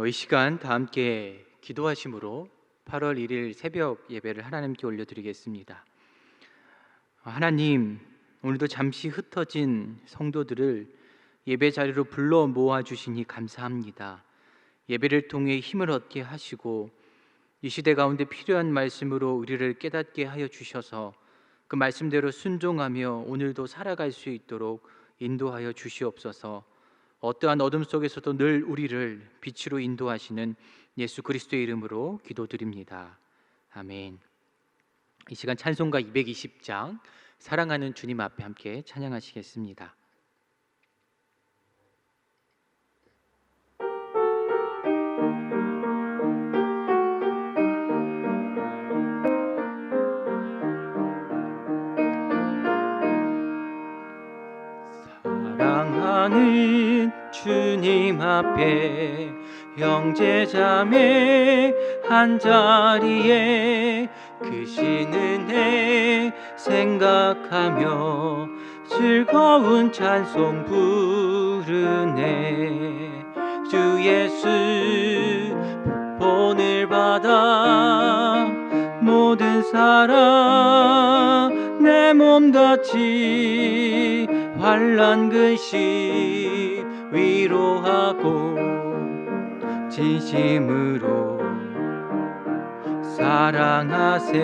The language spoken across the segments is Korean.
이 시간 다 함께 기도하심으로 8월 1일 새벽 예배를 하나님께 올려드리겠습니다. 하나님, 오늘도 잠시 흩어진 성도들을 예배 자리로 불러 모아주시니 감사합니다. 예배를 통해 힘을 얻게 하시고 이 시대 가운데 필요한 말씀으로 우리를 깨닫게 하여 주셔서 그 말씀대로 순종하며 오늘도 살아갈 수 있도록 인도하여 주시옵소서. 어떠한 어둠 속에서도 늘 우리를 빛으로 인도하시는 예수 그리스도의 이름으로 기도드립니다. 아멘. 이 시간 찬송가 220장 사랑하는 주님 앞에 함께 찬양하시겠습니다. 사랑하는 주님 앞에 형제자매 한자리에 크신 은혜 생각하며 즐거운 찬송 부르네. 주 예수 본을 받아 모든 사랑 내 몸같이 환난 근심 위로하고 진심으로 사랑하세.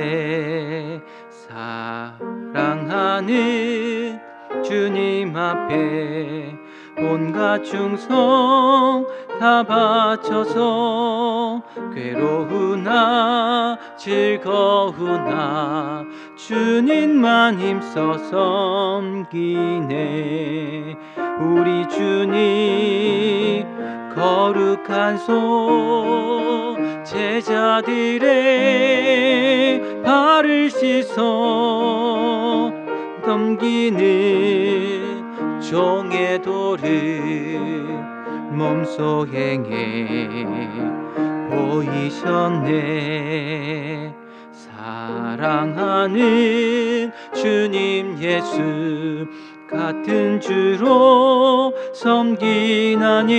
사랑하는 주님 앞에 온갖 충성 다 바쳐서 괴로우나 즐거우나 주님만 힘써 섬기네. 우리 주님 거룩한 손 제자들의 발을 씻어 넘기는 종의 도를 몸소 행해 보이셨네. 사랑하는 주님 예수 같은 주로 섬기나니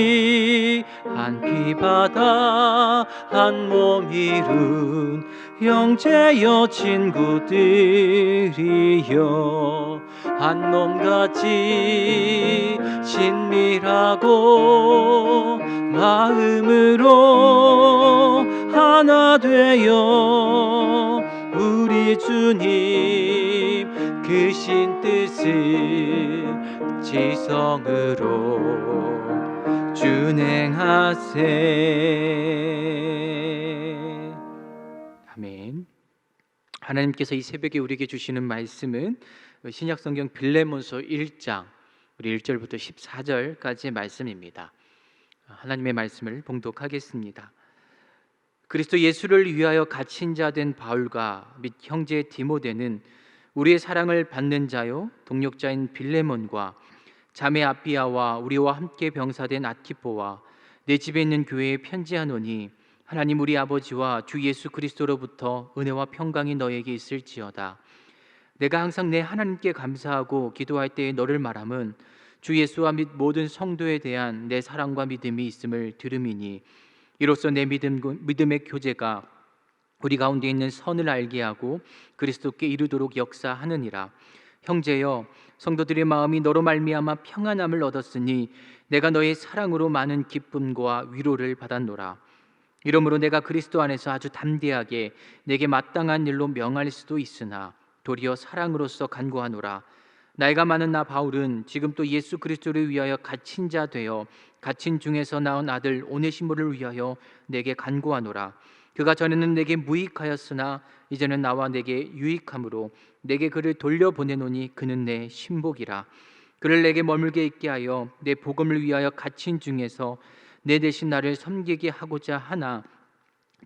한 피 바다 한 몸 이룬 형제여 친구들이여 한 몸같이 친밀하고 마음으로 하나 되어 우리 주님 크신 뜻을 지성으로 준행하세. 아멘. 하나님께서 이 새벽에 우리에게 주시는 말씀은 신약성경 빌레몬서 1장 우리 1절부터 14절까지의 말씀입니다. 하나님의 말씀을 봉독하겠습니다. 그리스도 예수를 위하여 갇힌 자 된 바울과 및 형제 디모데는 우리의 사랑을 받는 자요 동력자인 빌레몬과 자매 아비아와 우리와 함께 병사된 아키포와 내 집에 있는 교회에 편지하노니 하나님 우리 아버지와 주 예수 그리스도로부터 은혜와 평강이 너에게 있을지어다. 내가 항상 내 하나님께 감사하고 기도할 때에 너를 말함은 주 예수와 및 모든 성도에 대한 내 사랑과 믿음이 있음을 들음이니 이로써 내 믿음의 교제가 우리 가운데 있는 선을 알게 하고 그리스도께 이르도록 역사하느니라. 형제여, 성도들의 마음이 너로 말미암아 평안함을 얻었으니 내가 너의 사랑으로 많은 기쁨과 위로를 받았노라. 이러므로 내가 그리스도 안에서 아주 담대하게 내게 마땅한 일로 명할 수도 있으나 도리어 사랑으로서 간구하노라. 나이가 많은 나 바울은 지금 또 예수 그리스도를 위하여 갇힌 자 되어 갇힌 중에서 낳은 아들 오네시모를 위하여 내게 간구하노라. 그가 전에는 내게 무익하였으나 이제는 나와 내게 유익함으로 내게 그를 돌려보내노니 그는 내 신복이라. 그를 내게 머물게 있게 하여 내 복음을 위하여 갇힌 중에서 내 대신 나를 섬기게 하고자 하나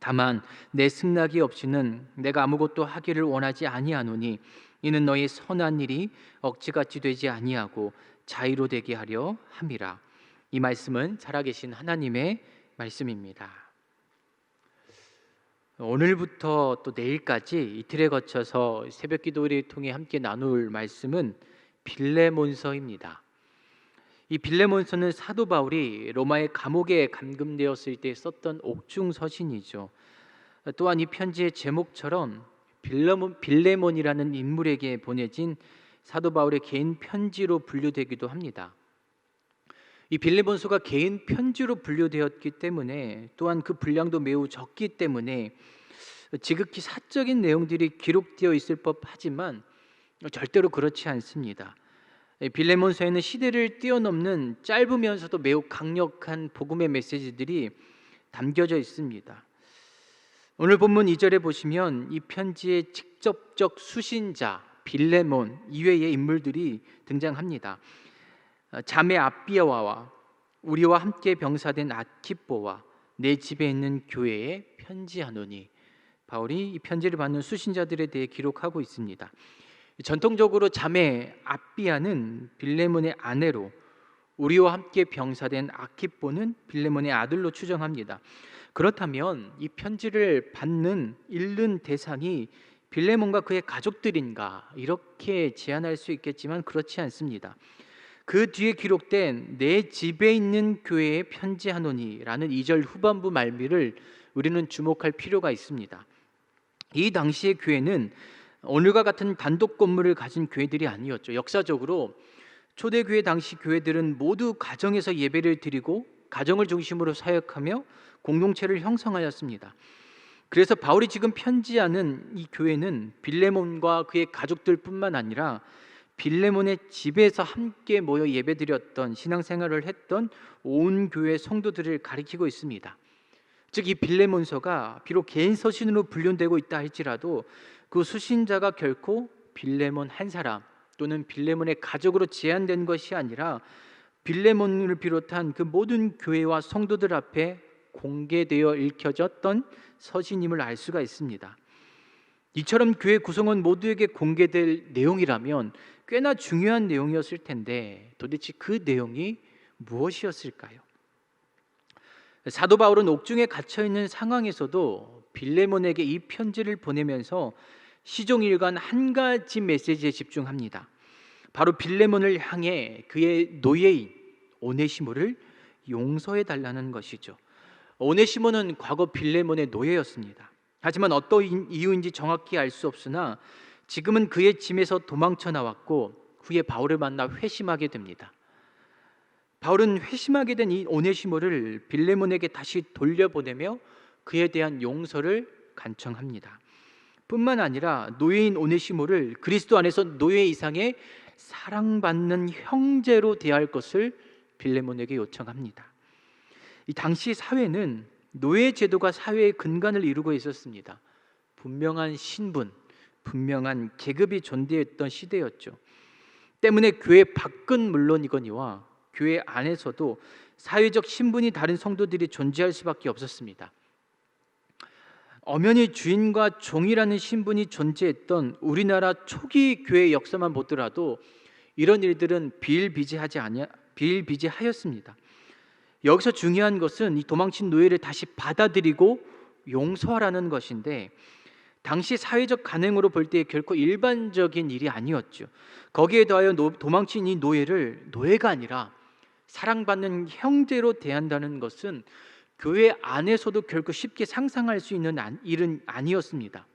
다만 내 승낙이 없이는 내가 아무것도 하기를 원하지 아니하노니 이는 너희 선한 일이 억지같이 되지 아니하고 자유로 되게 하려 함이라. 이 말씀은 살아계신 하나님의 말씀입니다. 오늘부터 또 내일까지 이틀에 거쳐서 새벽기도를 통해 함께 나눌 말씀은 빌레몬서입니다. 이 빌레몬서는 사도 바울이 로마의 감옥에 감금되었을 때 썼던 옥중 서신이죠. 또한 이 편지의 제목처럼 빌레몬이라는 인물에게 보내진 사도 바울의 개인 편지로 분류되기도 합니다. 이 빌레몬서가 개인 편지로 분류되었기 때문에, 또한 그 분량도 매우 적기 때문에 지극히 사적인 내용들이 기록되어 있을 법하지만 절대로 그렇지 않습니다. 빌레몬서에는 시대를 뛰어넘는 짧으면서도 매우 강력한 복음의 메시지들이 담겨져 있습니다. 오늘 본문 2절에 보시면 이 편지의 직접적 수신자 빌레몬 이외의 인물들이 등장합니다. 자매 아비아와 우리와 함께 병사된 아키뽀와 내 집에 있는 교회에 편지하노니, 바울이 이 편지를 받는 수신자들에 대해 기록하고 있습니다. 전통적으로 자매 아비아는 빌레몬의 아내로, 우리와 함께 병사된 아키뽀는 빌레몬의 아들로 추정합니다. 그렇다면 이 편지를 읽는 대상이 빌레몬과 그의 가족들인가, 이렇게 제안할 수 있겠지만 그렇지 않습니다. 그 뒤에 기록된 내 집에 있는 교회에 편지하노니라는 2절 후반부 말미를 우리는 주목할 필요가 있습니다. 이 당시의 교회는 오늘과 같은 단독 건물을 가진 교회들이 아니었죠. 역사적으로 초대교회 당시 교회들은 모두 가정에서 예배를 드리고 가정을 중심으로 사역하며 공동체를 형성하였습니다. 그래서 바울이 지금 편지하는 이 교회는 빌레몬과 그의 가족들뿐만 아니라 빌레몬의 집에서 함께 모여 예배드렸던, 신앙생활을 했던 온 교회 성도들을 가리키고 있습니다. 즉 이 빌레몬서가 비록 개인 서신으로 분류되고 있다 할지라도 그 수신자가 결코 빌레몬 한 사람 또는 빌레몬의 가족으로 제한된 것이 아니라 빌레몬을 비롯한 그 모든 교회와 성도들 앞에 공개되어 읽혀졌던 서신임을 알 수가 있습니다. 이처럼 교회 구성원 모두에게 공개될 내용이라면 꽤나 중요한 내용이었을 텐데, 도대체 그 내용이 무엇이었을까요? 사도 바울은 옥중에 갇혀 있는 상황에서도 빌레몬에게 이 편지를 보내면서 시종일관 한 가지 메시지에 집중합니다. 바로 빌레몬을 향해 그의 노예인 오네시모를 용서해 달라는 것이죠. 오네시모는 과거 빌레몬의 노예였습니다. 하지만 어떤 이유인지 정확히 알 수 없으나 지금은 그의 짐에서 도망쳐 나왔고 후에 바울을 만나 회심하게 됩니다. 바울은 회심하게 된 이 오네시모를 빌레몬에게 다시 돌려보내며 그에 대한 용서를 간청합니다. 뿐만 아니라 노예인 오네시모를 그리스도 안에서 노예 이상의 사랑받는 형제로 대할 것을 빌레몬에게 요청합니다. 이 당시 사회는 노예 제도가 사회의 근간을 이루고 있었습니다. 분명한 신분, 분명한 계급이 존재했던 시대였죠. 때문에 교회 밖은 물론이거니와 교회 안에서도 사회적 신분이 다른 성도들이 존재할 수밖에 없었습니다. 엄연히 주인과 종이라는 신분이 존재했던 우리나라 초기 교회 역사만 보더라도 이런 일들은 비일비재하였습니다. 여기서 중요한 것은 이 도망친 노예를 다시 받아들이고 용서하라는 것인데, 당시 사회적 관행으로 볼 때 결코 일반적인 일이 아니었죠. 거기에 더하여 도망친 이 노예를 노예가 아니라 사랑받는 형제로 대한다는 것은 교회 안에서도 결코 쉽게 상상할 수 있는 일은 아니었습니다.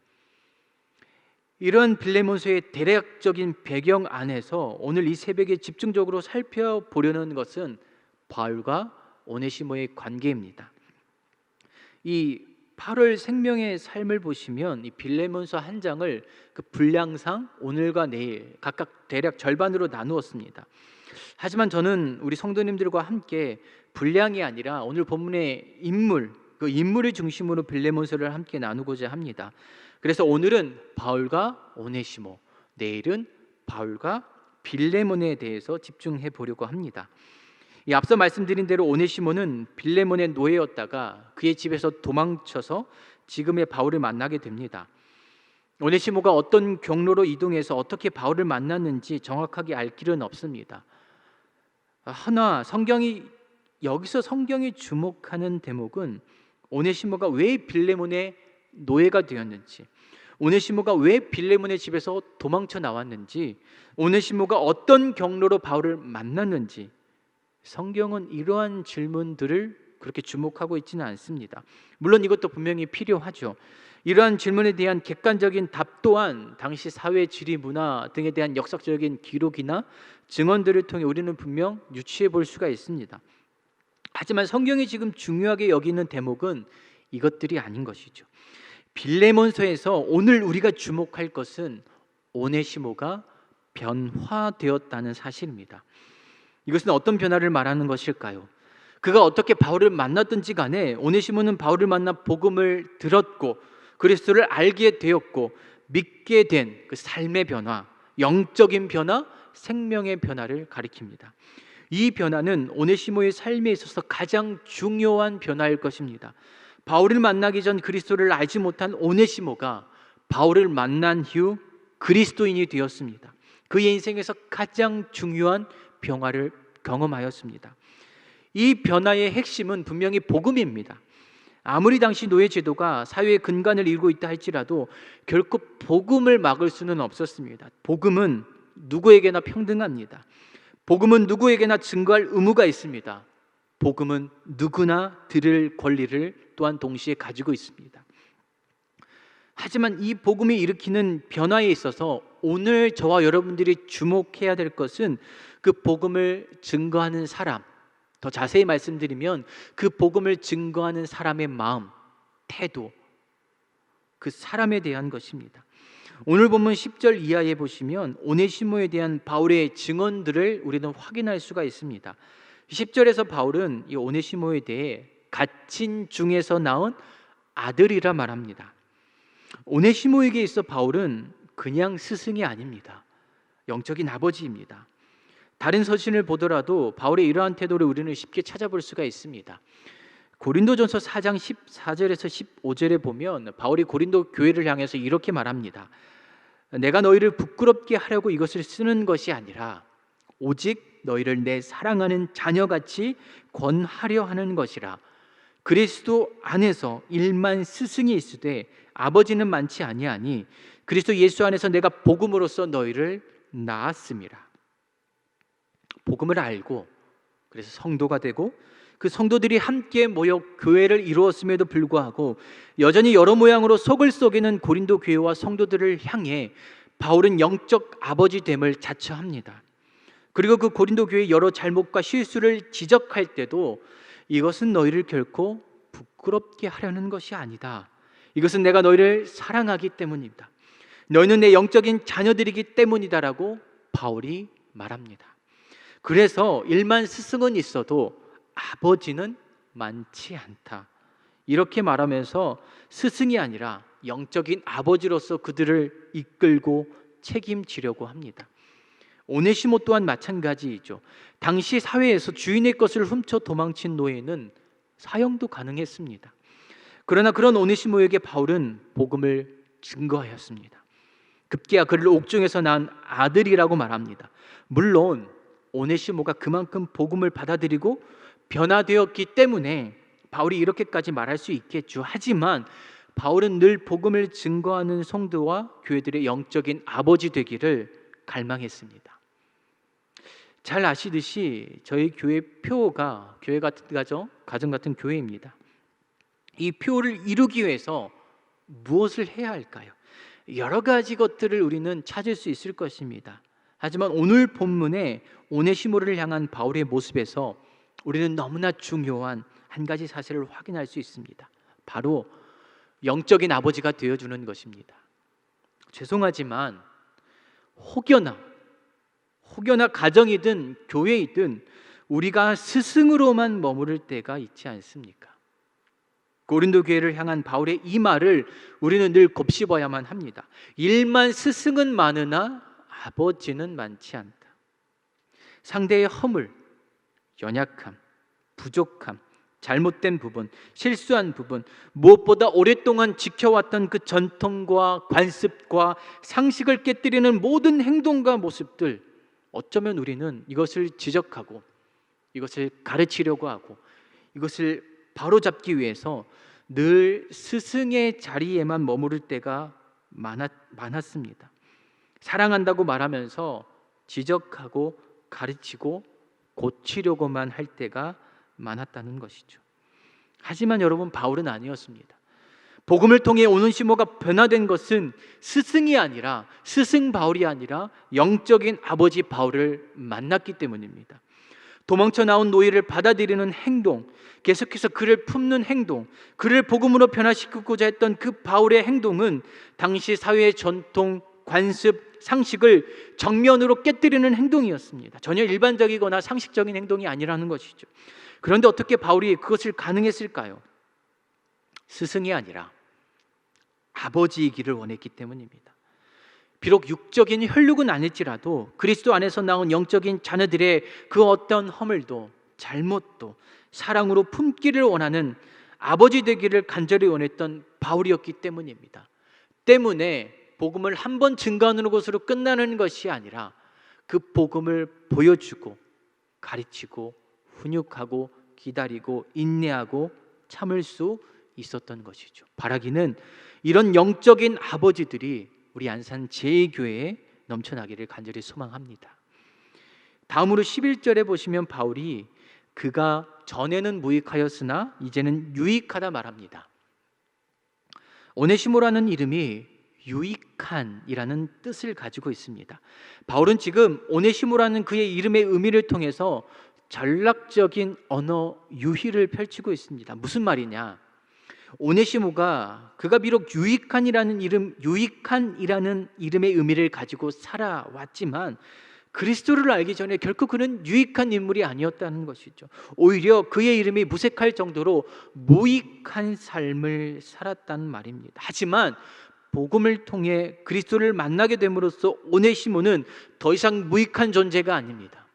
이런 빌레몬서의 대략적인 배경 안에서 오늘 이 새벽에 집중적으로 살펴보려는 것은 바울과 오네시모의 관계입니다. 이 8월 생명의 삶을 보시면 이 빌레몬서 한 장을 그 분량상 오늘과 내일 각각 대략 절반으로 나누었습니다. 하지만 저는 우리 성도님들과 함께 분량이 아니라 오늘 본문의 인물, 그 인물을 중심으로 빌레몬서를 함께 나누고자 합니다. 그래서 오늘은 바울과 오네시모, 내일은 바울과 빌레몬에 대해서 집중해 보려고 합니다. 이 앞서 말씀드린 대로 오네시모는 빌레몬의 노예였다가 그의 집에서 도망쳐서 지금의 바울을 만나게 됩니다. 오네시모가 어떤 경로로 이동해서 어떻게 바울을 만났는지 정확하게 알 길은 없습니다. 하나 여기서 성경이 주목하는 대목은 오네시모가 왜 빌레몬의 노예가 되었는지, 오네시모가 왜 빌레몬의 집에서 도망쳐 나왔는지, 오네시모가 어떤 경로로 바울을 만났는지, 성경은 이러한 질문들을 그렇게 주목하고 있지는 않습니다. 물론 이것도 분명히 필요하죠. 이러한 질문에 대한 객관적인 답 또한 당시 사회, 지리, 문화 등에 대한 역사적인 기록이나 증언들을 통해 우리는 분명 유추해 볼 수가 있습니다. 하지만 성경이 지금 중요하게 여기는 대목은 이것들이 아닌 것이죠. 빌레몬서에서 오늘 우리가 주목할 것은 오네시모가 변화되었다는 사실입니다. 이것은 어떤 변화를 말하는 것일까요? 그가 어떻게 바울을 만났든지 간에 오네시모는 바울을 만나 복음을 들었고 그리스도를 알게 되었고 믿게 된 그 삶의 변화, 영적인 변화, 생명의 변화를 가리킵니다. 이 변화는 오네시모의 삶에 있어서 가장 중요한 변화일 것입니다. 바울을 만나기 전 그리스도를 알지 못한 오네시모가 바울을 만난 후 그리스도인이 되었습니다. 그의 인생에서 가장 중요한 변화를 경험하였습니다. 이 변화의 핵심은 분명히 복음입니다. 아무리 당시 노예 제도가 사회의 근간을 이루고 있다 할지라도 결코 복음을 막을 수는 없었습니다. 복음은 누구에게나 평등합니다. 복음은 누구에게나 증거할 의무가 있습니다. 복음은 누구나 들을 권리를 또한 동시에 가지고 있습니다. 하지만 이 복음이 일으키는 변화에 있어서 오늘 저와 여러분들이 주목해야 될 것은 그 복음을 증거하는 사람, 더 자세히 말씀드리면 그 복음을 증거하는 사람의 마음, 태도, 그 사람에 대한 것입니다. 오늘 본문 10절 이하에 보시면 오네시모에 대한 바울의 증언들을 우리는 확인할 수가 있습니다. 10절에서 바울은 이 오네시모에 대해 갇힌 중에서 나온 아들이라 말합니다. 오네시모에게 있어 바울은 그냥 스승이 아닙니다. 영적인 아버지입니다. 다른 서신을 보더라도 바울의 이러한 태도를 우리는 쉽게 찾아볼 수가 있습니다. 고린도전서 4장 14절에서 15절에 보면 바울이 고린도 교회를 향해서 이렇게 말합니다. 내가 너희를 부끄럽게 하려고 이것을 쓰는 것이 아니라 오직 너희를 내 사랑하는 자녀같이 권하려 하는 것이라. 그리스도 안에서 일만 스승이 있으되 아버지는 많지 아니하니 그리스도 예수 안에서 내가 복음으로써 너희를 낳았음이라. 복음을 알고 그래서 성도가 되고 그 성도들이 함께 모여 교회를 이루었음에도 불구하고 여전히 여러 모양으로 속을 썩이는 고린도 교회와 성도들을 향해 바울은 영적 아버지 됨을 자처합니다. 그리고 그 고린도 교회의 여러 잘못과 실수를 지적할 때도 이것은 너희를 결코 부끄럽게 하려는 것이 아니다. 이것은 내가 너희를 사랑하기 때문이다. 너희는 내 영적인 자녀들이기 때문이다라고 바울이 말합니다. 그래서 일만 스승은 있어도 아버지는 많지 않다. 이렇게 말하면서 스승이 아니라 영적인 아버지로서 그들을 이끌고 책임지려고 합니다. 오네시모 또한 마찬가지이죠. 당시 사회에서 주인의 것을 훔쳐 도망친 노예는 사형도 가능했습니다. 그러나 그런 오네시모에게 바울은 복음을 증거하였습니다. 급기야 그를 옥중에서 낳은 아들이라고 말합니다. 물론 오네시모가 그만큼 복음을 받아들이고 변화되었기 때문에 바울이 이렇게까지 말할 수 있겠죠. 하지만 바울은 늘 복음을 증거하는 성도와 교회들의 영적인 아버지 되기를 갈망했습니다. 잘 아시듯이 저희 교회 표가 교회 같은 가정 같은 교회입니다. 이 표를 이루기 위해서 무엇을 해야 할까요? 여러 가지 것들을 우리는 찾을 수 있을 것입니다. 하지만 오늘 본문에 오네시모를 향한 바울의 모습에서 우리는 너무나 중요한 한 가지 사실을 확인할 수 있습니다. 바로 영적인 아버지가 되어주는 것입니다. 죄송하지만 혹여나 가정이든 교회이든 우리가 스승으로만 머무를 때가 있지 않습니까? 고린도 교회를 향한 바울의 이 말을 우리는 늘 곱씹어야만 합니다. 일만 스승은 많으나 아버지는 많지 않다. 상대의 허물, 연약함, 부족함, 잘못된 부분, 실수한 부분, 무엇보다 오랫동안 지켜왔던 그 전통과 관습과 상식을 깨뜨리는 모든 행동과 모습들, 어쩌면 우리는 이것을 지적하고 이것을 가르치려고 하고 이것을 바로잡기 위해서 늘 스승의 자리에만 머무를 때가 많았습니다. 사랑한다고 말하면서 지적하고 가르치고 고치려고만 할 때가 많았다는 것이죠. 하지만 여러분, 바울은 아니었습니다. 복음을 통해 오네시모가 변화된 것은 스승이 아니라, 스승 바울이 아니라 영적인 아버지 바울을 만났기 때문입니다. 도망쳐 나온 노예를 받아들이는 행동, 계속해서 그를 품는 행동, 그를 복음으로 변화시키고자 했던 그 바울의 행동은 당시 사회의 전통, 관습, 상식을 정면으로 깨뜨리는 행동이었습니다. 전혀 일반적이거나 상식적인 행동이 아니라는 것이죠. 그런데 어떻게 바울이 그것을 가능했을까요? 스승이 아니라 아버지이기를 원했기 때문입니다. 비록 육적인 혈육은 아닐지라도 그리스도 안에서 나온 영적인 자녀들의 그 어떤 허물도 잘못도 사랑으로 품기를 원하는 아버지 되기를 간절히 원했던 바울이었기 때문입니다. 때문에 복음을 한 번 증거하는 것으로 끝나는 것이 아니라 그 복음을 보여주고 가르치고 훈육하고 기다리고 인내하고 참을 수 있었던 것이죠. 바라기는 이런 영적인 아버지들이 우리 안산 제2교회에 넘쳐나기를 간절히 소망합니다. 다음으로 11절에 보시면 바울이 그가 전에는 무익하였으나 이제는 유익하다 말합니다. 오네시모라는 이름이 유익한이라는 뜻을 가지고 있습니다. 바울은 지금 오네시모라는 그의 이름의 의미를 통해서 전략적인 언어 유희를 펼치고 있습니다. 무슨 말이냐? 오네시모가 그가 비록 유익한이라는 이름의 의미를 가지고 살아왔지만 그리스도를 알기 전에 결코 그는 유익한 인물이 아니었다는 것이죠. 오히려 그의 이름이 무색할 정도로 무익한 삶을 살았다는 말입니다. 하지만 복음을 통해 그리스도를 만나게 됨으로써 오네시모는 더 이상 무익한 존재가 아닙니다.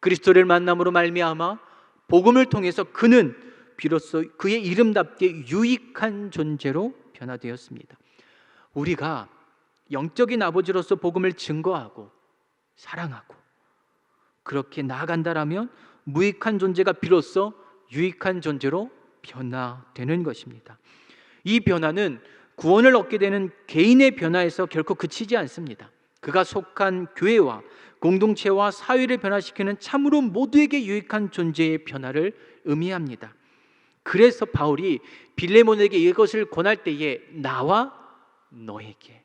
그리스도를 만남으로 말미암아 복음을 통해서 그는 비로소 그의 이름답게 유익한 존재로 변화되었습니다. 우리가 영적인 아버지로서 복음을 증거하고 사랑하고 그렇게 나아간다라면 무익한 존재가 비로소 유익한 존재로 변화되는 것입니다. 이 변화는 구원을 얻게 되는 개인의 변화에서 결코 그치지 않습니다. 그가 속한 교회와 공동체와 사회를 변화시키는 참으로 모두에게 유익한 존재의 변화를 의미합니다. 그래서 바울이 빌레몬에게 이것을 권할 때에 나와 너에게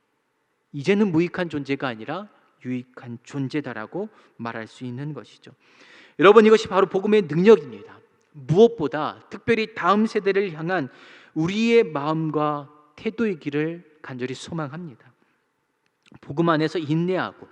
이제는 무익한 존재가 아니라 유익한 존재다라고 말할 수 있는 것이죠. 여러분, 이것이 바로 복음의 능력입니다. 무엇보다 특별히 다음 세대를 향한 우리의 마음과 태도이기를 간절히 소망합니다. 복음 안에서 인내하고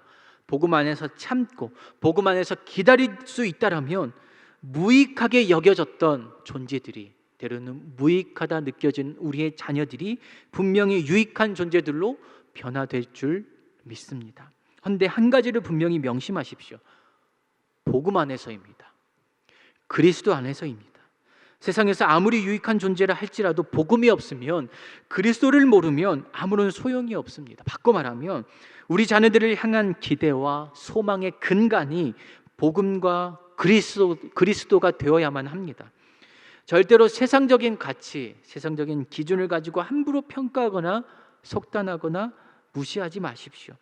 복음 안에서 참고 복음 안에서 기다릴 수 있다라면 무익하게 여겨졌던 존재들이 때로는 무익하다 느껴진 우리의 자녀들이 분명히 유익한 존재들로 변화될 줄 믿습니다. 그런데 한 가지를 분명히 명심하십시오. 복음 안에서입니다. 그리스도 안에서입니다. 세상에서 아무리 유익한 존재라 할지라도 복음이 없으면, 그리스도를 모르면 아무런 소용이 없습니다. 바꿔 말하면 우리 자녀들을 향한 기대와 소망의 근간이 복음과 그리스도가 되어야만 합니다. 절대로 세상적인 가치, 세상적인 기준을 가지고 함부로 평가하거나 속단하거나 무시하지 마십시오.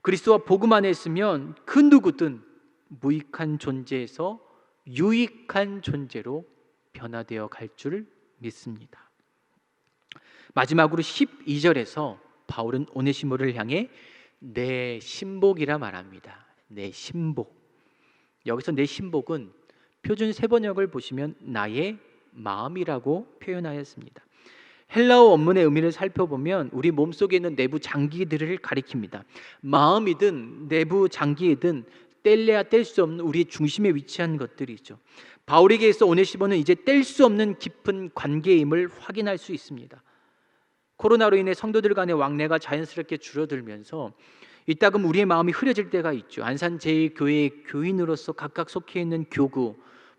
그리스도와 복음 안에 있으면 그 누구든 무익한 존재에서 유익한 존재로 변화되어 갈 줄 믿습니다. 마지막으로 12절에서 바울은 오네시모를 향해 내 신복이라 말합니다. 내 신복. 여기서 내 신복은 표준 세번역을 보시면 나의 마음이라고 표현하였습니다. 헬라어 원문의 의미를 살펴보면 우리 몸속에 있는 내부 장기들을 가리킵니다. 마음이든 내부 장기이든 뗄래야 뗄 수 없는 우리의 중심에 위치한 것들이죠. 바울에게 있어 오네시모는 이제 뗄 수 없는 깊은 관계임을 확인할 수 있습니다. 코로나로 인해 성도들 간의 왕래가 자연스럽게 줄어들면서 이따금 우리의 마음이 흐려질 때가 있죠. 안산 제2교회의 교인으로서 각각 속해 있는 교구,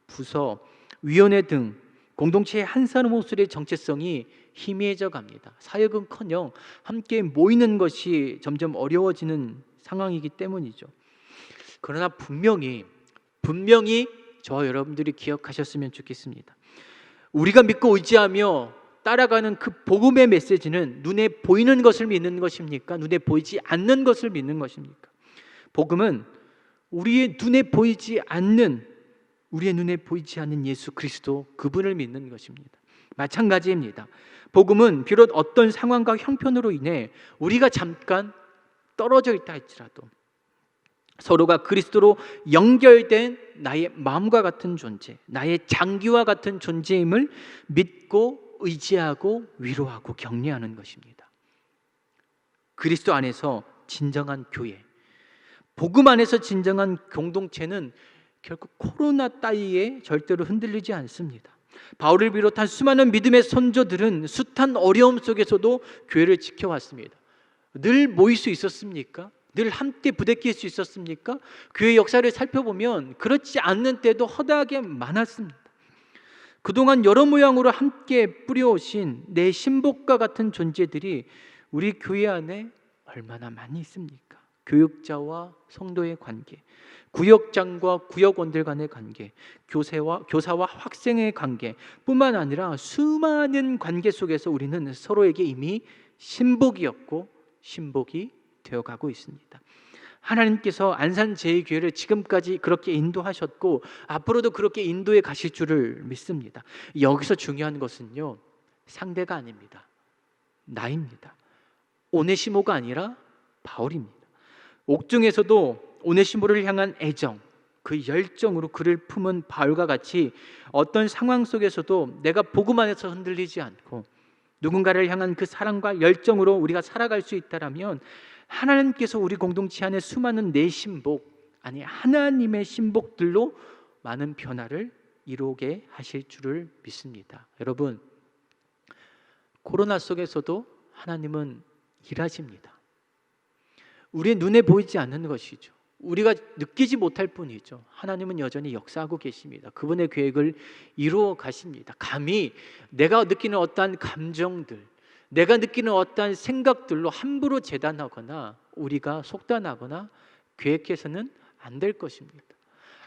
부서, 위원회 등 공동체의 한 사람 목소리의 정체성이 희미해져 갑니다. 사역은커녕 함께 모이는 것이 점점 어려워지는 상황이기 때문이죠. 그러나 분명히 저와 여러분들이 기억하셨으면 좋겠습니다. 우리가 믿고 의지하며 따라가는 그 복음의 메시지는 눈에 보이는 것을 믿는 것입니까? 눈에 보이지 않는 것을 믿는 것입니까? 복음은 우리의 눈에 보이지 않는 예수 그리스도, 그분을 믿는 것입니다. 마찬가지입니다. 복음은 비록 어떤 상황과 형편으로 인해 우리가 잠깐 떨어져 있다 할지라도 서로가 그리스도로 연결된 나의 마음과 같은 존재, 나의 장기와 같은 존재임을 믿고 의지하고 위로하고 격려하는 것입니다. 그리스도 안에서 진정한 교회, 복음 안에서 진정한 공동체는 결국 코로나 따위에 절대로 흔들리지 않습니다. 바울을 비롯한 수많은 믿음의 선조들은 숱한 어려움 속에서도 교회를 지켜왔습니다. 늘 모일 수 있었습니까? 늘 함께 부대낄 수 있었습니까? 교회 역사를 살펴보면 그렇지 않는 때도 허다하게 많았습니다. 그동안 여러 모양으로 함께 뿌려오신 내 신복과 같은 존재들이 우리 교회 안에 얼마나 많이 있습니까? 교육자와 성도의 관계, 구역장과 구역원들 간의 관계, 교사와 학생의 관계 뿐만 아니라 수많은 관계 속에서 우리는 서로에게 이미 신복이었고 신복이 되어가고 있습니다. 하나님께서 안산제일교회를 지금까지 그렇게 인도하셨고 앞으로도 그렇게 인도해 가실 줄을 믿습니다. 여기서 중요한 것은요, 상대가 아닙니다. 나입니다. 오네시모가 아니라 바울입니다. 옥중에서도 오네시모를 향한 애정, 그 열정으로 그를 품은 바울과 같이 어떤 상황 속에서도 내가 복음 안에서 흔들리지 않고 누군가를 향한 그 사랑과 열정으로 우리가 살아갈 수 있다라면 하나님께서 우리 공동체 안에 수많은 내 신복, 아니 하나님의 신복들로 많은 변화를 이루게 하실 줄을 믿습니다. 여러분, 코로나 속에서도 하나님은 일하십니다. 우리의 눈에 보이지 않는 것이죠. 우리가 느끼지 못할 뿐이죠. 하나님은 여전히 역사하고 계십니다. 그분의 계획을 이루어 가십니다. 감히 내가 느끼는 어떠한 감정들, 내가 느끼는 어떠한 생각들로 함부로 재단하거나 우리가 속단하거나 계획해서는 안 될 것입니다.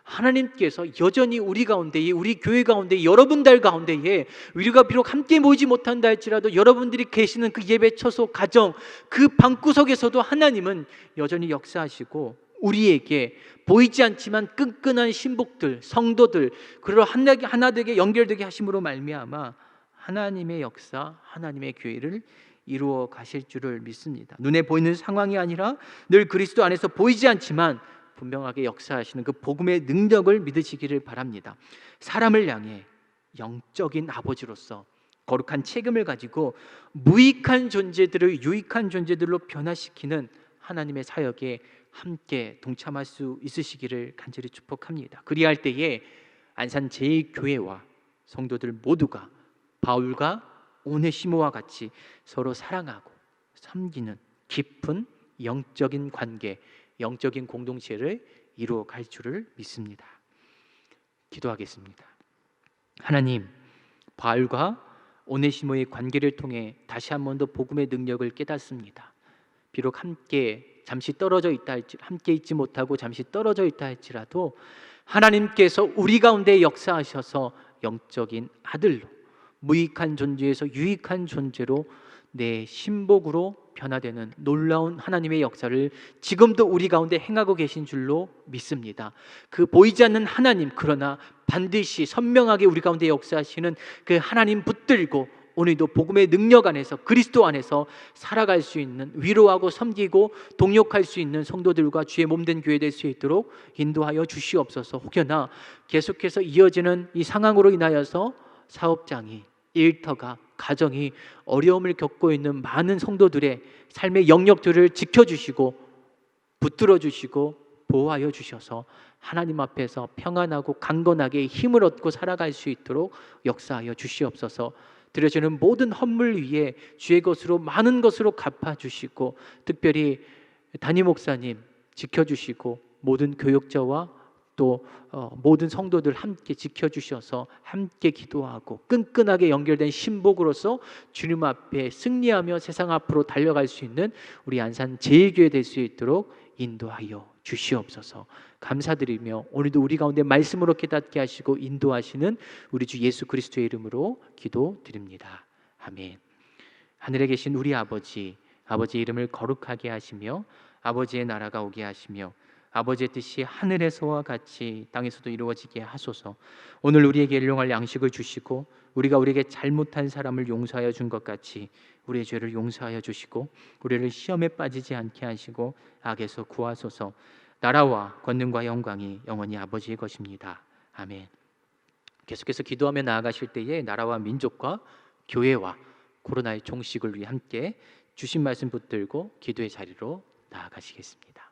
하나님께서 여전히 우리 가운데에, 우리 교회 가운데, 여러분들 가운데에 우리가 비록 함께 모이지 못한다 할지라도 여러분들이 계시는 그 예배 처소, 가정, 그 방구석에서도 하나님은 여전히 역사하시고 우리에게 보이지 않지만 끈끈한 신복들, 성도들, 그로 하나 되게 연결되게 하심으로 말미암아 하나님의 역사, 하나님의 교회를 이루어 가실 줄을 믿습니다. 눈에 보이는 상황이 아니라 늘 그리스도 안에서 보이지 않지만 분명하게 역사하시는 그 복음의 능력을 믿으시기를 바랍니다. 사람을 향해 영적인 아버지로서 거룩한 책임을 가지고 무익한 존재들을 유익한 존재들로 변화시키는 하나님의 사역에 함께 동참할 수 있으시기를 간절히 축복합니다. 그리할 때에 안산제일교회와 성도들 모두가 바울과 오네시모와 같이 서로 사랑하고 섬기는 깊은 영적인 관계, 영적인 공동체를 이루어 갈 줄을 믿습니다. 기도하겠습니다. 하나님, 바울과 오네시모의 관계를 통해 다시 한 번 더 복음의 능력을 깨닫습니다. 비록 함께 있지 못하고 잠시 떨어져 있다 할지라도 하나님께서 우리 가운데 역사하셔서 영적인 아들로, 무익한 존재에서 유익한 존재로 내 신복으로 변화되는 놀라운 하나님의 역사를 지금도 우리 가운데 행하고 계신 줄로 믿습니다. 그 보이지 않는 하나님, 그러나 반드시 선명하게 우리 가운데 역사하시는 그 하나님 붙들고 오늘도 복음의 능력 안에서, 그리스도 안에서 살아갈 수 있는, 위로하고 섬기고 동역할 수 있는 성도들과 주의 몸된 교회 될 수 있도록 인도하여 주시옵소서. 혹여나 계속해서 이어지는 이 상황으로 인하여서 사업장이, 일터가, 가정이 어려움을 겪고 있는 많은 성도들의 삶의 영역들을 지켜주시고 붙들어 주시고 보호하여 주셔서 하나님 앞에서 평안하고 강건하게 힘을 얻고 살아갈 수 있도록 역사하여 주시옵소서. 드려지는 모든 헌물 위에 주의 것으로 많은 것으로 갚아주시고 특별히 담임 목사님 지켜주시고 모든 교역자와 또 모든 성도들 함께 지켜주셔서 함께 기도하고 끈끈하게 연결된 신복으로서 주님 앞에 승리하며 세상 앞으로 달려갈 수 있는 우리 안산 제일교회 될 수 있도록 인도하여 주시옵소서. 감사드리며 오늘도 우리 가운데 말씀으로 깨닫게 하시고 인도하시는 우리 주 예수 그리스도의 이름으로 기도드립니다. 아멘. 하늘에 계신 우리 아버지의 이름을 거룩하게 하시며 아버지의 나라가 오게 하시며 아버지의 뜻이 하늘에서와 같이 땅에서도 이루어지게 하소서. 오늘 우리에게 일용할 양식을 주시고 우리가 우리에게 잘못한 사람을 용서하여 준 것 같이 우리의 죄를 용서하여 주시고 우리를 시험에 빠지지 않게 하시고 악에서 구하소서. 나라와 권능과 영광이 영원히 아버지의 것입니다. 아멘. 계속해서 기도하며 나아가실 때에 나라와 민족과 교회와 코로나의 종식을 위해 함께 주신 말씀 붙들고 기도의 자리로 나아가시겠습니다.